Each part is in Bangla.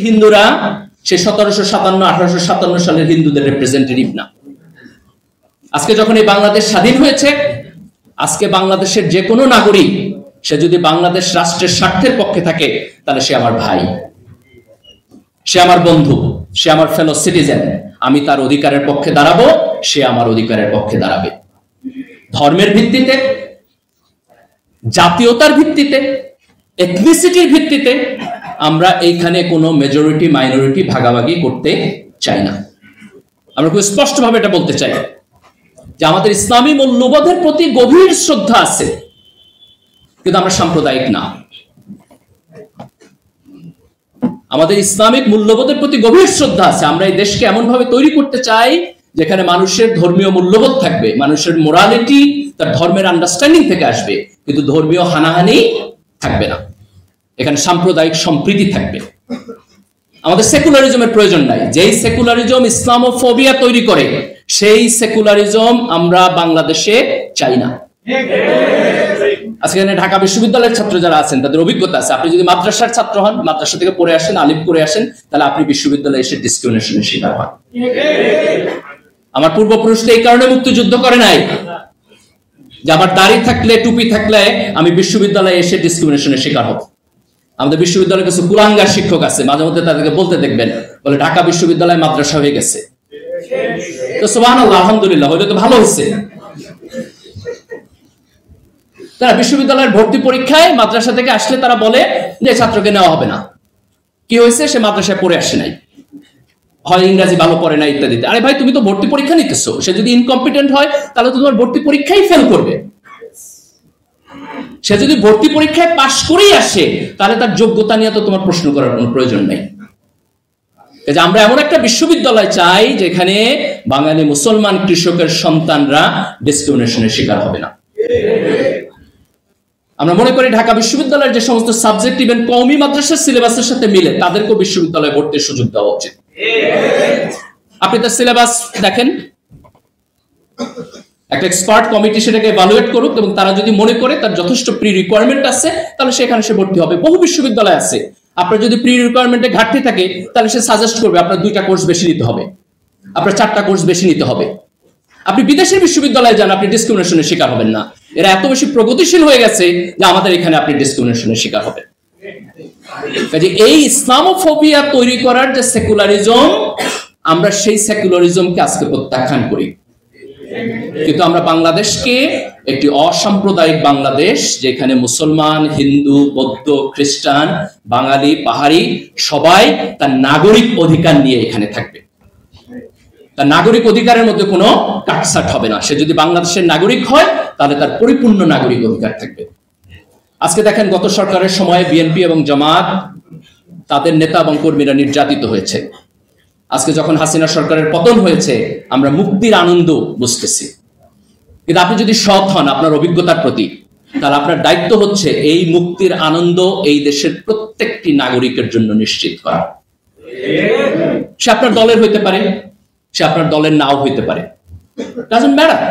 হিন্দুরা সে 1757-1857 সালের হিন্দুদের রিপ্রেজেন্টেটিভ না। আজকে যখন এই বাংলাদেশ স্বাধীন হয়েছে, আজকে বাংলাদেশের যে কোনো নাগরিক সে যদি বাংলাদেশ রাষ্ট্রের স্বার্থের পক্ষে থাকে, তাহলে সে আমার ভাই, সে আমার বন্ধু, সে আমার ফেলো সিটিজেন। আমি তার অধিকারের পক্ষে দাঁড়াবো, সে আমার অধিকারের পক্ষে দাঁড়াবে। ধর্মের ভিত্তিতে, জাতীয়তার ভিত্তিতে, এথনিসিটির ভিত্তিতে আমরা এইখানে কোনো মেজরিটি মাইনরিটি ভাগাভাগি করতে চাই না। আমরা খুব স্পষ্টভাবে এটা বলতে চাই যে আমাদের ইসলামী মূল্যবোধের প্রতি গভীর শ্রদ্ধা আছে, কিন্তু আমরা সাম্প্রদায়িক না। আমাদের ইসলামিক মূল্যবোধের প্রতি গভীর শ্রদ্ধা আছে। আমরা এই দেশকে এমন ভাবে তৈরি করতে চাই যেখানে মানুষের ধর্মীয় মূল্যবোধ থাকবে, মানুষের মোরালিটি তার ধর্মের আন্ডারস্ট্যান্ডিং থেকে আসবে, কিন্তু ধর্মীয় হানাহানি থাকবে না। এখানে সাম্প্রদায়িক সম্প্রীতি থাকবে। আমাদের সেকুলারিজমের প্রয়োজন নাই। যেই সেকুলারিজম ইসলামোফোবিয়া তৈরি করে, সেই সেকুলারিজম আমরা বাংলাদেশে চাই না। আজকে এখানে ঢাকা বিশ্ববিদ্যালয়ের ছাত্র যারা আছেন তাদের অভিজ্ঞতা আছে। আপনি যদি মাদ্রাসার ছাত্র হন, মাদ্রাসা থেকে পড়ে আসেন, আলিম করে আসেন, তাহলে আপনি বিশ্ববিদ্যালয়ে এসে ডিসক্রিমিনেশনের শিকার হন। আমার পূর্বপুরুষরা এই কারণে মুক্তিযুদ্ধ করে নাই যে আমার দাড়ি থাকলে, টুপি থাকলে আমি বিশ্ববিদ্যালয়ে এসে ডিসক্রিমিনেশনের শিকার হব। আমাদের বিশ্ববিদ্যালয়ে কিছু কুলাঙ্গার শিক্ষক আছে, মাঝে মধ্যে তাদেরকে বলতে দেখবেন, বলে ঢাকা বিশ্ববিদ্যালয় মাদ্রাসা হয়ে গেছে। তো সুবহানাল্লাহ, আলহামদুলিল্লাহ, হইলে তো ভালো হয়েছে। তারা বিশ্ববিদ্যালয়ের ভর্তি পরীক্ষায় মাদ্রাসা থেকে আসলে তারা বলে যে ছাত্রকে নেওয়া হবে না। কি হয়েছে? সে মাদ্রাসায় পড়ে আসে নাই, হয় ইংরেজি ভালো পড়ে না, ইত্যাদি। আরে ভাই, তুমি তো ভর্তি পরীক্ষা নিতেছো। সে যদি ইনকম্পিটেন্ট হয় তাহলে তো তোমার ভর্তি পরীক্ষাই ফেল করবে। সে যদি ভর্তি পরীক্ষায় পাশ করেই আসে, তাহলে তার যোগ্যতা নিয়ে তো তোমার প্রশ্ন করার কোনো প্রয়োজন নেই। আমরা এমন একটা বিশ্ববিদ্যালয় চাই যেখানে বাঙালি মুসলমান কৃষকের সন্তানরা ডিসক্রিমিনেশনের শিকার হবে না। আমরা মনে করি ঢাকা বিশ্ববিদ্যালয়ের যে সমস্ত সাবজেক্ট ইভেন কওমি মাদ্রাসার সিলেবাসের সাথে মিলে, তাদেরকেও বিশ্ববিদ্যালয়ে ভর্তির সুযোগ দেওয়া উচিত। আপনি তার সিলেবাস দেখেন, একটা এক্সপার্ট কমিটি সেটাকে ইভালুয়েট করুক, এবং তারা যদি মনে করে তার যথেষ্ট প্রি রিকোয়ারমেন্ট আছে, তাহলে সেখানে সে ভর্তি হবে। বহু বিশ্ববিদ্যালয় আছে, আপনার যদি প্রি রিকোয়ারমেন্টে ঘাটতি থাকে, তাহলে সে সাজেস্ট করবে আপনার 2টা কোর্স বেশি নিতে হবে, আপনার 4টা কোর্স বেশি নিতে হবে। আপনি বিদেশের বিশ্ববিদ্যালয়ে যান, আপনি ডিসক্রিমিনেশনের শিকার হবেন না। এরা এত বেশি প্রগতিশীল হয়ে গেছে যে আমাদের এখানে আপনি ডিসক্রিমিনেশনের শিকার হবেন। কাজে এই ইসলামোফোবিয়া তৈরি করার যে সেকুলারিজম, আমরা সেই সেকুলারিজমকে আজকে প্রত্যাখ্যান করি। কিন্তু আমরা বাংলাদেশকে একটি অসাম্প্রদায়িক বাংলাদেশ, যেখানে মুসলমান, হিন্দু, বৌদ্ধ, খ্রিস্টান, বাঙালি, পাহাড়ি সবাই তার নাগরিক অধিকার নিয়ে এখানে থাকবে। তার নাগরিক অধিকারের মধ্যে কোনো কাটছাট হবে না। সে যদি বাংলাদেশের নাগরিক হয়, তাহলে তার পরিপূর্ণ নাগরিক অধিকার থাকবে। আজকে দেখেন, গত সরকারের সময় বিএনপি এবং জামাত, তাদের নেতা এবং কর্মীরা নির্যাতিত হয়েছে। আজকে যখন হাসিনা সরকারের পতন হয়েছে, আমরা মুক্তির আনন্দ বুঝতেছি। কিন্তু আপনি যদি সৎ হন আপনার অভিজ্ঞতার প্রতি, তাহলে আপনার দায়িত্ব হচ্ছে এই মুক্তির আনন্দ এই দেশের প্রত্যেকটি নাগরিকের জন্য নিশ্চিত করা। সে আপনার দলের হইতে পারে, সে আপনার দলের নাও হইতে পারে, ডাজন্ট ম্যাটার।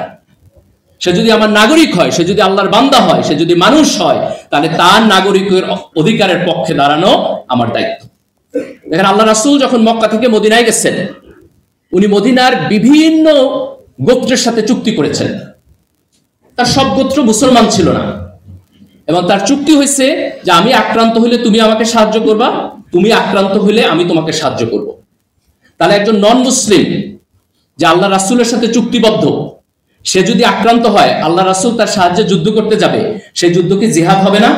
সে যদি আমার নাগরিক হয়, সে যদি আল্লাহর বান্দা হয়, সে যদি মানুষ হয়, তাহলে তার নাগরিকের অধিকারের পক্ষে দাঁড়ানো আমার দায়িত্ব। দেখেন, আল্লাহ রাসূল যখন মক্কা থেকে মদিনায় গেছেন, উনি মদিনার বিভিন্ন গোত্রের সাথে চুক্তি করেছেন। তার সব গোত্র মুসলমান ছিল না, এবং তার চুক্তি হয়েছে যে আমি আক্রান্ত হইলে তুমি আমাকে সাহায্য করবা, তুমি আক্রান্ত হইলে আমি তোমাকে সাহায্য করব। তাহলে একজন নন মুসলিম যে আল্লাহ রাসূলের সাথে চুক্তিবদ্ধ, সে যদি আক্রান্ত হয়, আল্লাহ রাসূল তার সাহায্যে যুদ্ধ করতে যাবে, সেই যুদ্ধ কি জিহাদ হবে না?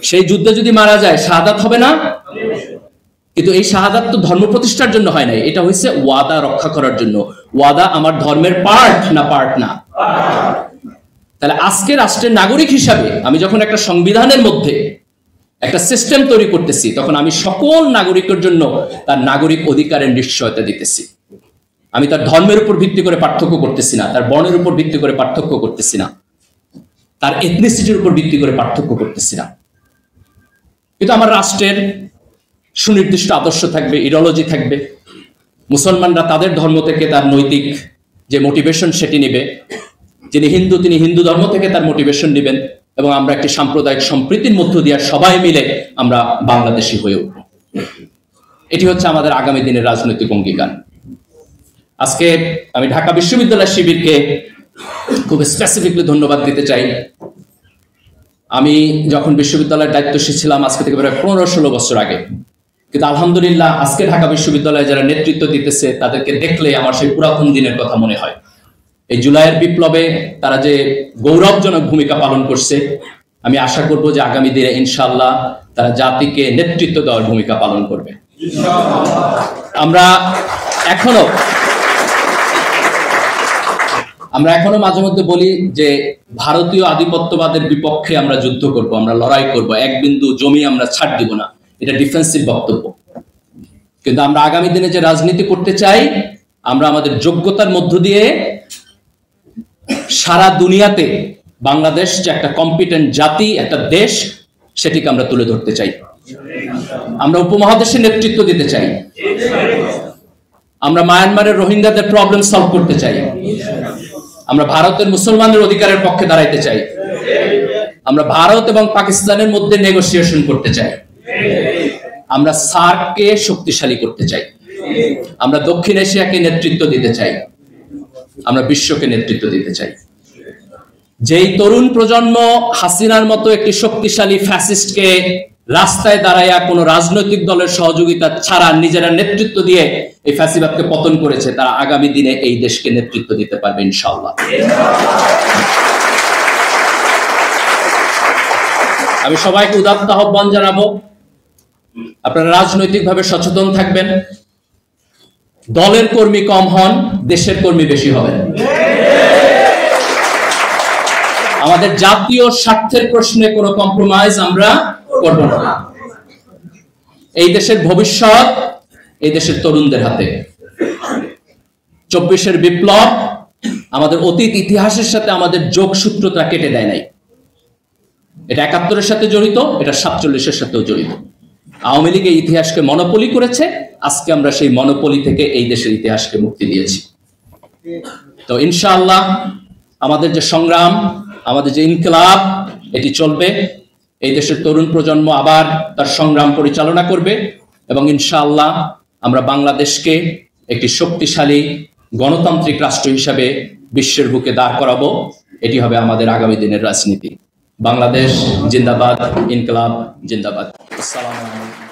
সেই যুদ্ধে যদি মারা যায়, শাহাদাত হবে না? কিন্তু এই শাহাদাত তো ধর্ম প্রতিষ্ঠার জন্য হয় নাই, এটা হয়েছে ওয়াদা রক্ষা করার জন্য। ওয়াদা আমার ধর্মের পার্ট না? পার্ট না। তাহলে আজকে রাষ্ট্রের নাগরিক হিসাবে আমি যখন একটা সংবিধানের মধ্যে একটা সিস্টেম তৈরি করতেছি, তখন আমি সকল নাগরিকের জন্য তার নাগরিক অধিকারের নিশ্চয়তা দিতেছি। আমি তার ধর্মের উপর ভিত্তি করে পার্থক্য করতেছি না, তার বর্ণের উপর ভিত্তি করে পার্থক্য করতেছি না, তার এথনিসিটির উপর ভিত্তি করে পার্থক্য করতেছি না। কিন্তু আমার রাষ্ট্রের সুনির্দিষ্ট আদর্শ থাকবে, ইডিওলজি থাকবে। মুসলমানরা তাদের ধর্ম থেকে তার নৈতিক যে মোটিভেশন সেটি নেবে, যিনি হিন্দু তিনি হিন্দু ধর্ম থেকে তার মোটিভেশন নেবেন, এবং আমরা একটি সাম্প্রদায়িক সম্প্রীতির মধ্য দিয়ে সবাই মিলে আমরা বাংলাদেশী হয়ে উঠব। এটি হচ্ছে আমাদের আগামী দিনের রাজনৈতিক অঙ্গীকার। আজকে আমি ঢাকা বিশ্ববিদ্যালয় শিবিরকে খুব স্পেসিফিকলি ধন্যবাদ দিতে চাই। আমি যখন বিশ্ববিদ্যালয়ের দায়িত্বশীল ছিলাম আজকে থেকে প্রায় 15-16 বছর আগে, কিন্তু আলহামদুলিল্লাহ আজকে ঢাকা বিশ্ববিদ্যালয়ে যারা নেতৃত্ব দিতেছে তাদেরকে দেখলে আমার সেই পুরাতন দিনের কথা মনে হয়। এই জুলাইয়ের বিপ্লবে তারা যে গৌরবজনক ভূমিকা পালন করছে, আমি আশা করব যে আগামী দিনে ইনশাআল্লাহ তারা জাতিকে নেতৃত্ব দেওয়ার ভূমিকা পালন করবে। আমরা এখনো মাঝে মধ্যে বলি যে ভারতীয় আধিপত্যবাদের বিপক্ষে আমরা যুদ্ধ করব, আমরা লড়াই করব, এক বিন্দু জমি আমরা ছাড় দিব না, এটা ডিফেন্সিভ বক্তব্য। কিন্তু আমরা আগামী দিনে যে রাজনীতি করতে চাই, আমরা আমাদের যোগ্যতার মধ্য দিয়ে সারা দুনিয়াতে বাংলাদেশ যে একটা কম্পিটেন্ট জাতি, একটা দেশ, সেটিকে আমরা তুলে ধরতে চাই। আমরা উপমহাদেশে নেতৃত্ব দিতে চাই। আমরা মায়ানমারের রোহিঙ্গাদের প্রবলেম সলভ করতে চাই। আমরা ভারতের মুসলমানদের অধিকারের পক্ষে দাঁড়াইতে চাই। আমরা ভারত এবং পাকিস্তানের মধ্যে নেগোসিয়েশন করতে চাই। আমরা সার্ককে শক্তিশালী করতে চাই। আমরা দক্ষিণ এশিয়াকে নেতৃত্ব দিতে চাই। আমরা বিশ্বকে নেতৃত্ব দিতে চাই। যেই তরুণ প্রজন্ম হাসিনার মতো একটি শক্তিশালী ফ্যাসিস্টকে রাস্তায় দাঁড়াইয়া কোনো রাজনৈতিক দলের সহযোগিতা ছাড়া নিজেরা নেতৃত্ব দিয়ে এই ফ্যাসিবাদকে পতন করেছে, তারা আগামী দিনে এই দেশকে নেতৃত্ব দিতে পারবে ইনশাআল্লাহ। আমি সবাইকে উদাত্ত আহ্বান জানাবো, আপনারা রাজনৈতিকভাবে সচেতন থাকবেন। দলের কর্মী কম হন, দেশের কর্মী বেশি হবেন। আমাদের জাতীয় স্বার্থের প্রশ্নে কোনো কম্প্রোমাইজ আমরা করব না। এই দেশের ভবিষ্যৎ এই দেশের তরুণদের হাতে। 24-এর বিপ্লব আমাদের অতীত ইতিহাসের সাথে আমাদের যোগসূত্রতা কেটে দেয় নাই। এটা 71-এর সাথে জড়িত, এটা 47-এর সাথেও জড়িত। আওয়ামী লীগ এই ইতিহাসকে মনোপলি করেছে, আজকে আমরা সেই মনোপলি থেকে এই দেশের ইতিহাসকে মুক্তি দিয়েছি। তো ইনশাআল্লাহ আমাদের যে সংগ্রাম, আমাদের যে ইনকিলাব, এটি চলবে। এই দেশের তরুণ প্রজন্ম আবার তার সংগ্রাম পরিচালনা করবে এবং ইনশাআল্লাহ আমরা বাংলাদেশকে একটি শক্তিশালী গণতান্ত্রিক রাষ্ট্র হিসাবে বিশ্বের বুকে দাঁড় করাবো। এটি হবে আমাদের আগামী দিনের রাজনীতি। বাংলাদেশ জিন্দাবাদ, ইনকিলাব জিন্দাবাদ। আসসালামু আলাইকুম।